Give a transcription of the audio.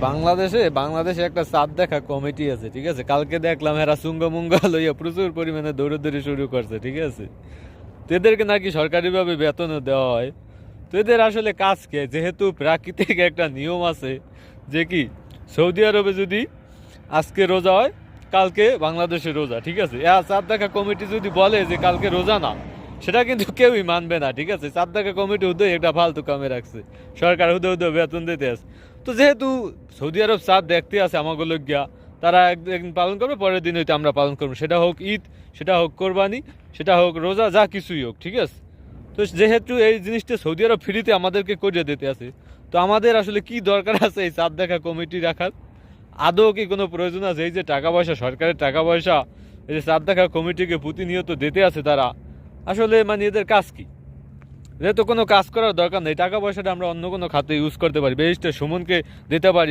বাংলাদেশে একটা চাঁদ দেখা কমিটি আছে, ঠিক আছে। কালকে দেখলাম এরা সুঙ্গা মুঙ্গা লইয়া প্রচুর পরিমাণে দৌড়াদৌড়ি শুরু করছে, ঠিক আছে। তো এদেরকে নাকি সরকারিভাবে বেতনও দেওয়া হয়। তো এদের আসলে কাজ কি? যেহেতু প্রাকৃতিক একটা নিয়ম আছে যে কি সৌদি আরবে যদি আজকে রোজা হয়, কালকে বাংলাদেশে রোজা, ঠিক আছে। চাঁদ দেখা কমিটি যদি বলে যে কালকে রোজা না, সেটা কিন্তু কেউই মানবে না, ঠিক আছে। চাঁদ দেখা কমিটি হুদয় একটা ফালতু কামে রাখছে, সরকার হুদয় বেতন দিতে আছে। তো যেহেতু সৌদি আরব চাঁদ দেখতে আছে আমাকে গিয়া, তারা একদিন পালন করবে, পরের দিন হইতে আমরা পালন করবো, সেটা হোক ঈদ, সেটা হোক কোরবানি, সেটা হোক রোজা, যা কিছুই হোক, ঠিক আছে। তো যেহেতু এই জিনিসটা সৌদি আরব ফ্রিতে আমাদেরকে করিয়ে দিতে আছে, তো আমাদের আসলে কি দরকার আছে এই চাঁদ দেখা কমিটি রাখার? আদৌ কি কোনো প্রয়োজন আছে? এই যে টাকা পয়সা, সরকারের টাকা পয়সা এই যে চাঁদ দেখা কমিটিকে প্রতিনিয়ত দিতে আছে তারা, আসলে মানে এদের কাজ কি? যেহেতু কোনো কাজ করার দরকার নেই, টাকা পয়সাটা আমরা অন্য কোনো খাতে ইউজ করতে পারি, ব্যারিস্টার সুমনকে দিতে পারি।